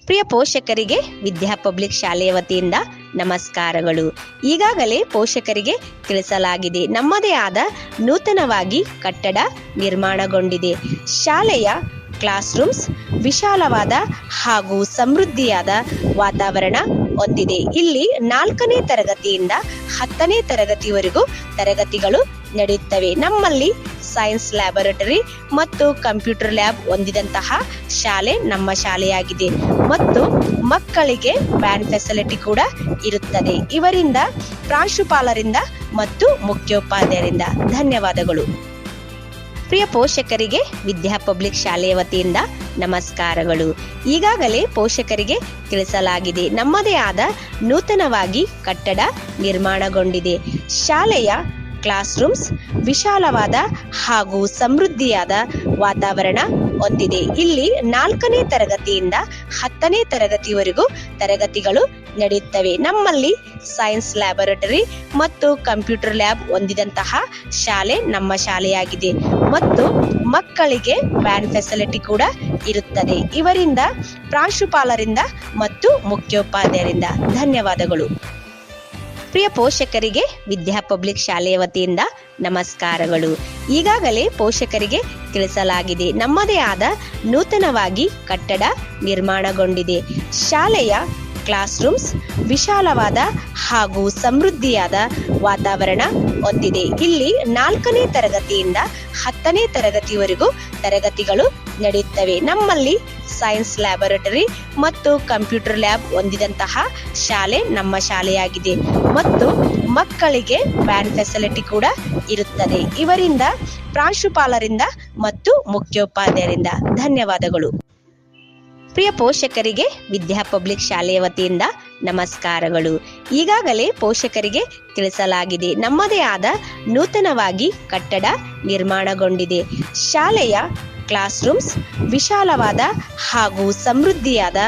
ಪ್ರಿಯ ಪೋಷಕರಿಗೆ ವಿದ್ಯಾ ಪಬ್ಲಿಕ್ ಶಾಲೆಯ ವತಿಯಿಂದ ನಮಸ್ಕಾರಗಳು. ಈಗಾಗಲೇ ಪೋಷಕರಿಗೆ ತಿಳಿಸಲಾಗಿದೆ, ನಮ್ಮದೇ ಆದ ನೂತನವಾಗಿ ಕಟ್ಟಡ ನಿರ್ಮಾಣಗೊಂಡಿದೆ. ಶಾಲೆಯ ಕ್ಲಾಸ್ ರೂಮ್ಸ್ ವಿಶಾಲವಾದ ಹಾಗೂ ಸಮೃದ್ಧಿಯಾದ ವಾತಾವರಣ ಹೊಂದಿದೆ. ಇಲ್ಲಿ 4ನೇ ತರಗತಿಯಿಂದ 10ನೇ ತರಗತಿವರೆಗೂ ತರಗತಿಗಳು ನಡೆಯುತ್ತವೆ. ನಮ್ಮಲ್ಲಿ ಸೈನ್ಸ್ ಲ್ಯಾಬೊರೇಟರಿ ಮತ್ತು ಕಂಪ್ಯೂಟರ್ ಲ್ಯಾಬ್ ಹೊಂದಿದಂತಹ ಶಾಲೆ ನಮ್ಮ ಶಾಲೆಯಾಗಿದೆ ಮತ್ತು ಮಕ್ಕಳಿಗೆ ವ್ಯಾನ್ ಫೆಸಿಲಿಟಿ ಕೂಡ ಇರುತ್ತದೆ. ಇವರಿಂದ ಪ್ರಾಂಶುಪಾಲರಿಂದ ಮತ್ತು ಮುಖ್ಯೋಪಾಧ್ಯಾಯರಿಂದ ಧನ್ಯವಾದಗಳು. ಪ್ರಿಯ ಪೋಷಕರಿಗೆ ವಿದ್ಯಾ ಪಬ್ಲಿಕ್ ಶಾಲೆಯ ವತಿಯಿಂದ ನಮಸ್ಕಾರಗಳು. ಈಗಾಗಲೇ ಪೋಷಕರಿಗೆ ತಿಳಿಸಲಾಗಿದೆ, ನಮ್ಮದೇ ಆದ ನೂತನವಾಗಿ ಕಟ್ಟಡ ನಿರ್ಮಾಣಗೊಂಡಿದೆ. ಶಾಲೆಯ ಕ್ಲಾಸ್ ರೂಮ್ಸ್ ವಿಶಾಲವಾದ ಹಾಗೂ ಸಮೃದ್ಧಿಯಾದ ವಾತಾವರಣ ಹೊಂದಿದೆ. ಇಲ್ಲಿ 4ನೇ ತರಗತಿಯಿಂದ 10ನೇ ತರಗತಿವರೆಗೂ ತರಗತಿಗಳು ನಡೆಯುತ್ತವೆ. ನಮ್ಮಲ್ಲಿ ಸೈನ್ಸ್ ಲ್ಯಾಬೊರೇಟರಿ ಮತ್ತು ಕಂಪ್ಯೂಟರ್ ಲ್ಯಾಬ್ ಹೊಂದಿದಂತಹ ಶಾಲೆ ನಮ್ಮ ಶಾಲೆಯಾಗಿದೆ ಮತ್ತು ಮಕ್ಕಳಿಗೆ ವ್ಯಾನ್ ಫೆಸಿಲಿಟಿ ಕೂಡ ಇರುತ್ತದೆ. ಇವರಿಂದ ಪ್ರಾಂಶುಪಾಲರಿಂದ ಮತ್ತು ಮುಖ್ಯೋಪಾಧ್ಯಾಯರಿಂದ ಧನ್ಯವಾದಗಳು. ಪ್ರಿಯ ಪೋಷಕರಿಗೆ ವಿದ್ಯಾ ಪಬ್ಲಿಕ್ ಶಾಲೆಯ ವತಿಯಿಂದ ನಮಸ್ಕಾರಗಳು. ಈಗಾಗಲೇ ಪೋಷಕರಿಗೆ ತಿಳಿಸಲಾಗಿದೆ, ನಮ್ಮದೇ ಆದ ನೂತನವಾಗಿ ಕಟ್ಟಡ ನಿರ್ಮಾಣಗೊಂಡಿದೆ. ಶಾಲೆಯ ಕ್ಲಾಸ್ ರೂಮ್ಸ್ ವಿಶಾಲವಾದ ಹಾಗೂ ಸಮೃದ್ಧಿಯಾದ ವಾತಾವರಣ ಹೊಂದಿದೆ. ಇಲ್ಲಿ 4ನೇ ತರಗತಿಯಿಂದ 10ನೇ ತರಗತಿವರೆಗೂ ತರಗತಿಗಳು ನಡೆಯುತ್ತವೆ. ನಮ್ಮಲ್ಲಿ ಸೈನ್ಸ್ ಲ್ಯಾಬೊರೇಟರಿ ಮತ್ತು ಕಂಪ್ಯೂಟರ್ ಲ್ಯಾಬ್ ಹೊಂದಿದಂತಹ ಶಾಲೆ ನಮ್ಮ ಶಾಲೆಯಾಗಿದೆ ಮತ್ತು ಮಕ್ಕಳಿಗೆ ವ್ಯಾನ್ ಫೆಸಿಲಿಟಿ ಕೂಡ ಇರುತ್ತದೆ. ಇವರಿಂದ ಪ್ರಾಂಶುಪಾಲರಿಂದ ಮತ್ತು ಮುಖ್ಯೋಪಾಧ್ಯಾಯರಿಂದ ಧನ್ಯವಾದಗಳು. ಪ್ರಿಯ ಪೋಷಕರಿಗೆ ವಿದ್ಯಾ ಪಬ್ಲಿಕ್ ಶಾಲೆಯ ವತಿಯಿಂದ ನಮಸ್ಕಾರಗಳು. ಈಗಾಗಲೇ ಪೋಷಕರಿಗೆ ತಿಳಿಸಲಾಗಿದೆ, ನಮ್ಮದೇ ಆದ ನೂತನವಾಗಿ ಕಟ್ಟಡ ನಿರ್ಮಾಣಗೊಂಡಿದೆ. ಶಾಲೆಯ ಕ್ಲಾಸ್ ರೂಮ್ಸ್ ವಿಶಾಲವಾದ ಹಾಗೂ ಸಮೃದ್ಧಿಯಾದ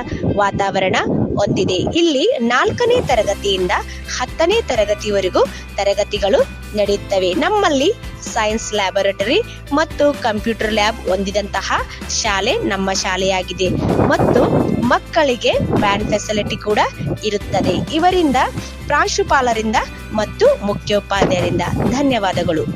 ವಾತಾವರಣ ಹೊಂದಿದೆ. ಇಲ್ಲಿ 4ನೇ ತರಗತಿಯಿಂದ 10ನೇ ತರಗತಿವರೆಗೂ ತರಗತಿಗಳು ನಡೆಯುತ್ತವೆ. ನಮ್ಮಲ್ಲಿ ಸೈನ್ಸ್ ಲ್ಯಾಬೊರೇಟರಿ ಮತ್ತು ಕಂಪ್ಯೂಟರ್ ಲ್ಯಾಬ್ ಹೊಂದಿದಂತಹ ಶಾಲೆ ನಮ್ಮ ಶಾಲೆಯಾಗಿದೆ ಮತ್ತು ಮಕ್ಕಳಿಗೆ ವ್ಯಾನ್ ಫೆಸಿಲಿಟಿ ಕೂಡ ಇರುತ್ತದೆ. ಇವರಿಂದ ಪ್ರಾಂಶುಪಾಲರಿಂದ ಮತ್ತು ಮುಖ್ಯೋಪಾಧ್ಯಾಯರಿಂದ ಧನ್ಯವಾದಗಳು.